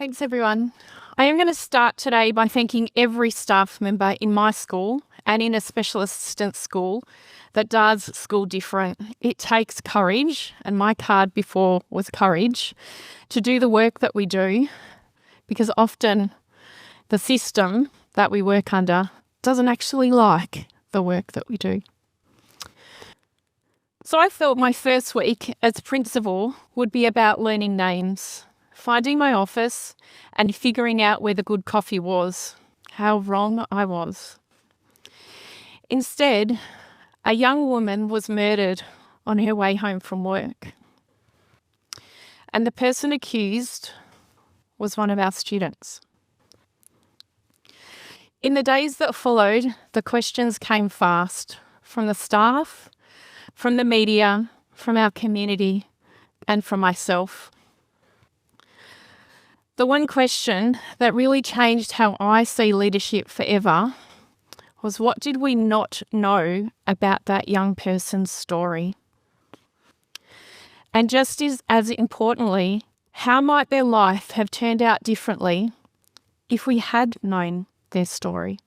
Thanks, everyone. I am going to start today by thanking every staff member in my school and in a special assistance school that does school different. It takes courage, and my card before was courage, to do the work that we do, because often the system that we work under doesn't actually like the work that we do. So I thought my first week as principal would be about learning names, finding my office and figuring out where the good coffee was. How wrong I was. Instead, a young woman was murdered on her way home from work. And the person accused was one of our students. In the days that followed, the questions came fast from the staff, from the media, from our community, and from myself. The one question that really changed how I see leadership forever was, what did we not know about that young person's story? And just as importantly, how might their life have turned out differently if we had known their story?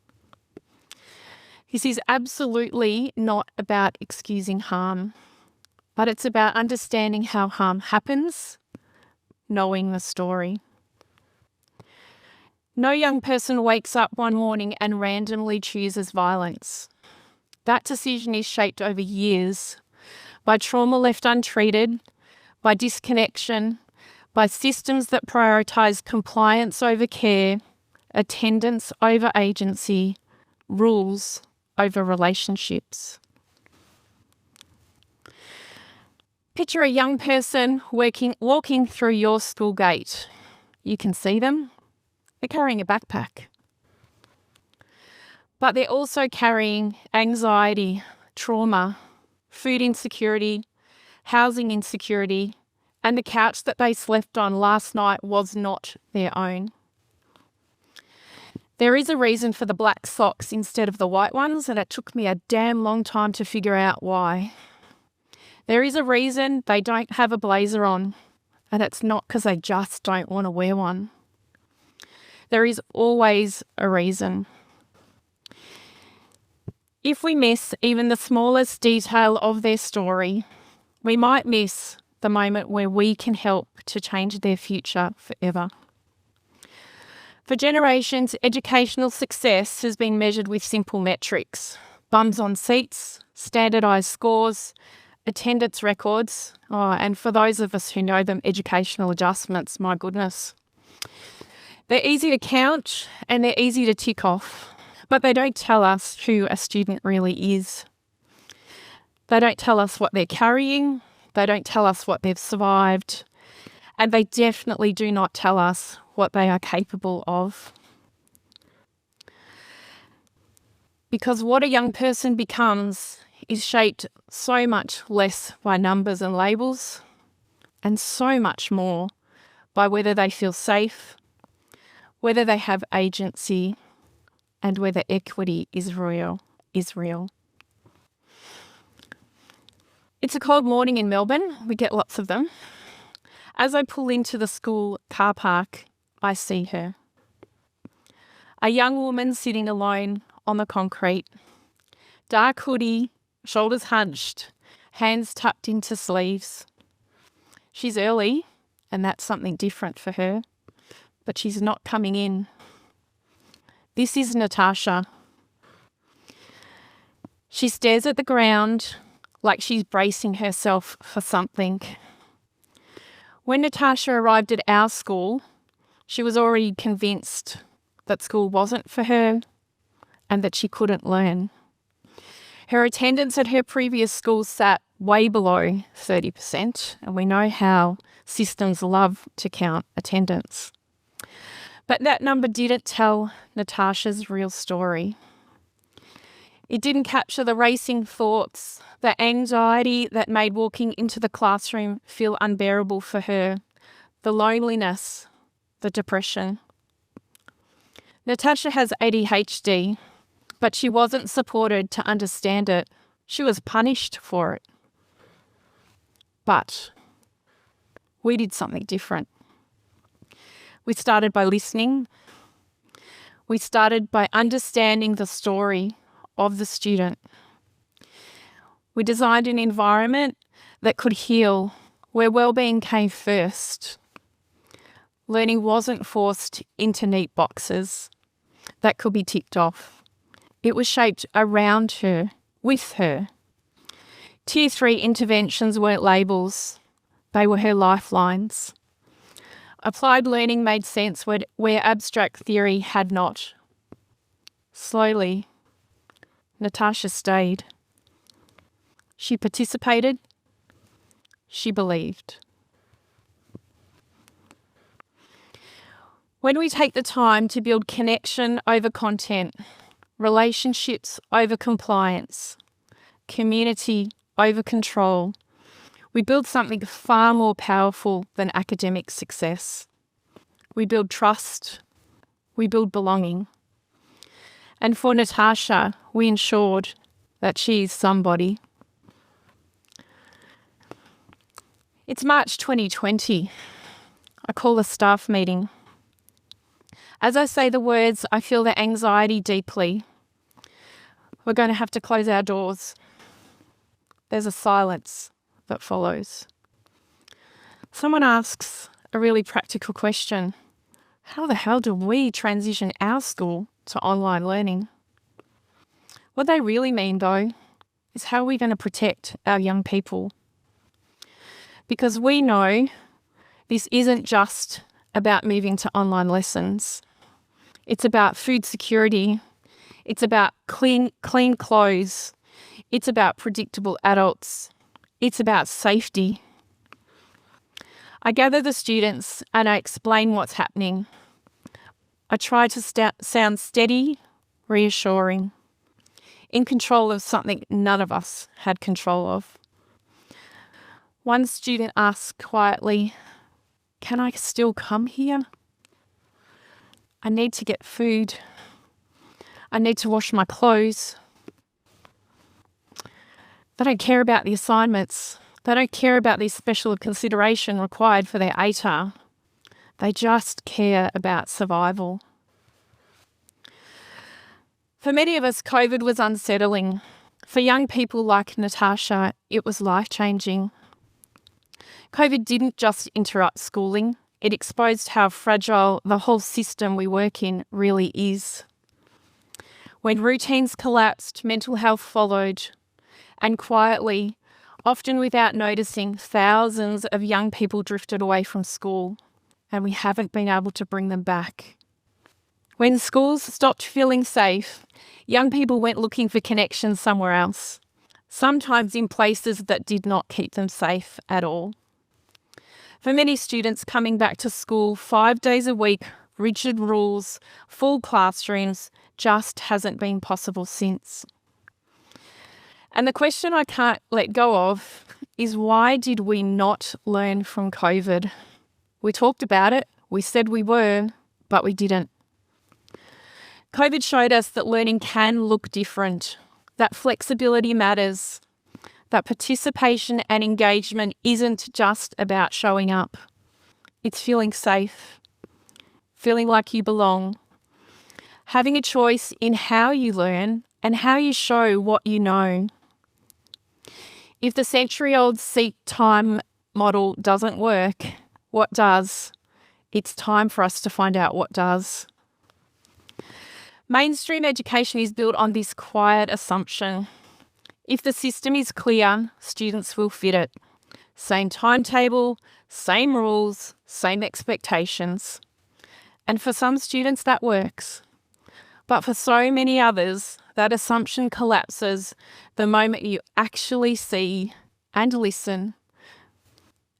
This is absolutely not about excusing harm, but it's about understanding how harm happens, knowing the story. No young person wakes up one morning and randomly chooses violence. That decision is shaped over years by trauma left untreated, by disconnection, by systems that prioritise compliance over care, attendance over agency, rules over relationships. Picture a young person walking through your school gate. You can see them. They're carrying a backpack. But they're also carrying anxiety, trauma, food insecurity, housing insecurity, and the couch that they slept on last night was not their own. There is a reason for the black socks instead of the white ones, and it took me a damn long time to figure out why. There is a reason they don't have a blazer on, and it's not because they just don't want to wear one. There is always a reason. If we miss even the smallest detail of their story, we might miss the moment where we can help to change their future forever. For generations, educational success has been measured with simple metrics: bums on seats, standardised scores, attendance records, and for those of us who know them, educational adjustments, my goodness. They're easy to count and they're easy to tick off, but they don't tell us who a student really is. They don't tell us what they're carrying, they don't tell us what they've survived, and they definitely do not tell us what they are capable of. Because what a young person becomes is shaped so much less by numbers and labels, and so much more by whether they feel safe, whether they have agency, and whether equity is real. It's a cold morning in Melbourne. We get lots of them. As I pull into the school car park, I see her. A young woman sitting alone on the concrete. Dark hoodie, shoulders hunched, hands tucked into sleeves. She's early, and that's something different for her, but she's not coming in. This is Natasha. She stares at the ground like she's bracing herself for something. When Natasha arrived at our school, she was already convinced that school wasn't for her and that she couldn't learn. Her attendance at her previous school sat way below 30%, and we know how systems love to count attendance. But that number didn't tell Natasha's real story. It didn't capture the racing thoughts, the anxiety that made walking into the classroom feel unbearable for her, the loneliness, the depression. Natasha has ADHD, but she wasn't supported to understand it. She was punished for it. But we did something different. We started by listening. We started by understanding the story of the student. We designed an environment that could heal, where wellbeing came first. Learning wasn't forced into neat boxes that could be ticked off. It was shaped around her, with her. Tier 3 interventions weren't labels, they were her lifelines. Applied learning made sense where abstract theory had not. Slowly, Natasha stayed. She participated. She believed. When we take the time to build connection over content, relationships over compliance, community over control, we build something far more powerful than academic success. We build trust. We build belonging. And for Natasha, we ensured that she is somebody. It's March 2020. I call a staff meeting. As I say the words, I feel the anxiety deeply. We're going to have to close our doors. There's a silence that follows. Someone asks a really practical question. How the hell do we transition our school to online learning? What they really mean, though, is how are we going to protect our young people? Because we know this isn't just about moving to online lessons. It's about food security. It's about clean clothes. It's about predictable adults. It's about safety. I gather the students and I explain what's happening. I try to sound steady, reassuring, in control of something none of us had control of. One student asked quietly, "Can I still come here? I need to get food. I need to wash my clothes." They don't care about the assignments. They don't care about the special consideration required for their ATAR. They just care about survival. For many of us, COVID was unsettling. For young people like Natasha, it was life-changing. COVID didn't just interrupt schooling. It exposed how fragile the whole system we work in really is. When routines collapsed, mental health followed. And quietly, often without noticing, thousands of young people drifted away from school, and we haven't been able to bring them back. When schools stopped feeling safe, young people went looking for connections somewhere else, sometimes in places that did not keep them safe at all. For many students, coming back to school 5 days a week, rigid rules, full classrooms, just hasn't been possible since. And the question I can't let go of is, why did we not learn from COVID? We talked about it, we said we were, but we didn't. COVID showed us that learning can look different, that flexibility matters, that participation and engagement isn't just about showing up. It's feeling safe, feeling like you belong, having a choice in how you learn and how you show what you know. If the century-old seek time model doesn't work, what does? It's time for us to find out what does. Mainstream education is built on this quiet assumption. If the system is clear, students will fit it. Same timetable, same rules, same expectations. And for some students that works. But for so many others, that assumption collapses the moment you actually see and listen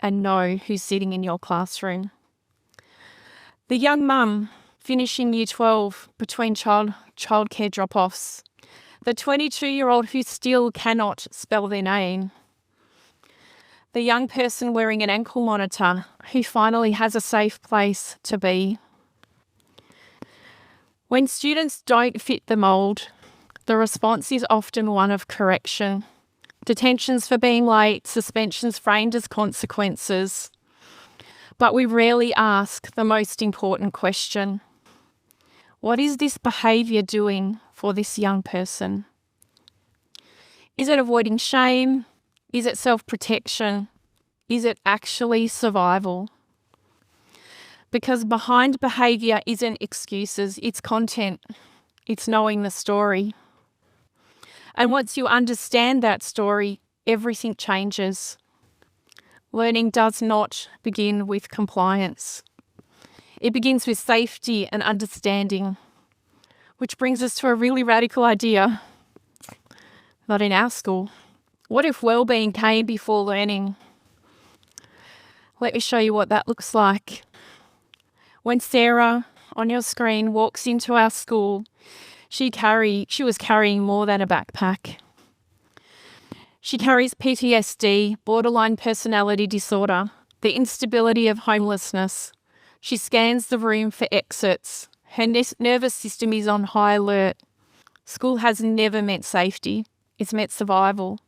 and know who's sitting in your classroom. The young mum finishing year 12 between childcare drop-offs. The 22-year-old who still cannot spell their name. The young person wearing an ankle monitor who finally has a safe place to be. When students don't fit the mould, the response is often one of correction. Detentions for being late, suspensions framed as consequences. But we rarely ask the most important question. What is this behaviour doing for this young person? Is it avoiding shame? Is it self-protection? Is it actually survival? Because behind behaviour isn't excuses, it's content. It's knowing the story. And once you understand that story, everything changes. Learning does not begin with compliance. It begins with safety and understanding, which brings us to a really radical idea. Not in our school. What if wellbeing came before learning? Let me show you what that looks like. When Sarah, on your screen, walks into our school, she was carrying more than a backpack. She carries PTSD, borderline personality disorder, the instability of homelessness. She scans the room for exits. Her nervous system is on high alert. School has never meant safety. It's meant survival.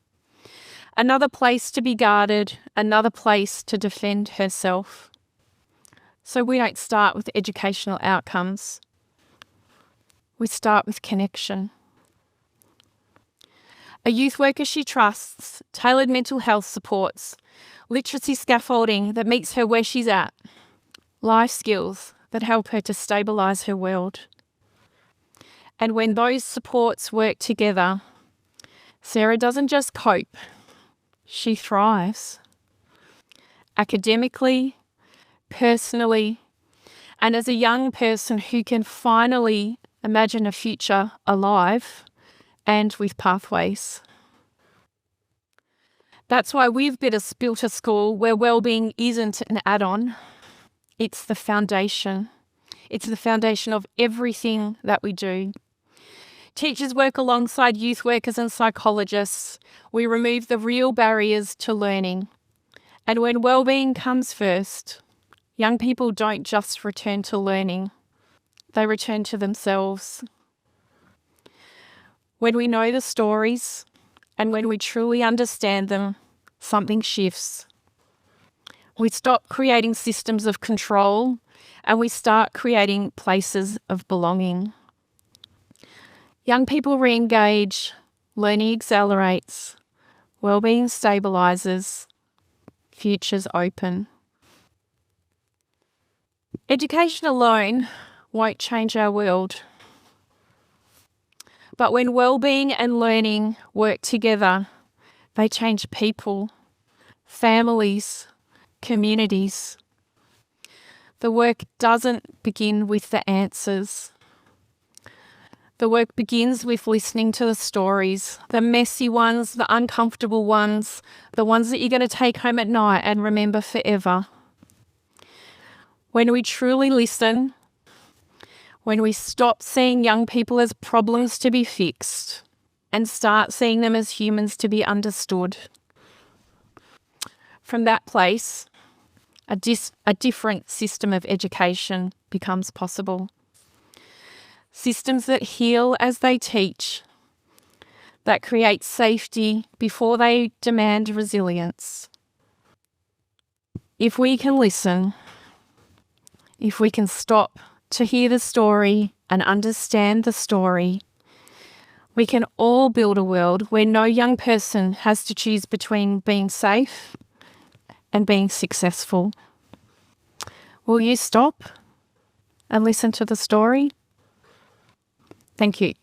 Another place to be guarded, another place to defend herself. So we don't start with educational outcomes. We start with connection. A youth worker she trusts, tailored mental health supports, literacy scaffolding that meets her where she's at, life skills that help her to stabilise her world. And when those supports work together, Sarah doesn't just cope, she thrives. Academically, personally, and as a young person who can finally imagine a future alive and with pathways. That's why we've built a school where wellbeing isn't an add-on, it's the foundation. It's the foundation of everything that we do. Teachers work alongside youth workers and psychologists. We remove the real barriers to learning. And when wellbeing comes first, young people don't just return to learning, they return to themselves. When we know the stories and when we truly understand them, something shifts. We stop creating systems of control and we start creating places of belonging. Young people re-engage, learning accelerates, wellbeing stabilises, futures open. Education alone won't change our world. But when wellbeing and learning work together, they change people, families, communities. The work doesn't begin with the answers. The work begins with listening to the stories, the messy ones, the uncomfortable ones, the ones that you're going to take home at night and remember forever. When we truly listen, when we stop seeing young people as problems to be fixed and start seeing them as humans to be understood, from that place, a different system of education becomes possible. Systems that heal as they teach, that create safety before they demand resilience. If we can listen, if we can stop to hear the story and understand the story, we can all build a world where no young person has to choose between being safe and being successful. Will you stop and listen to the story? Thank you.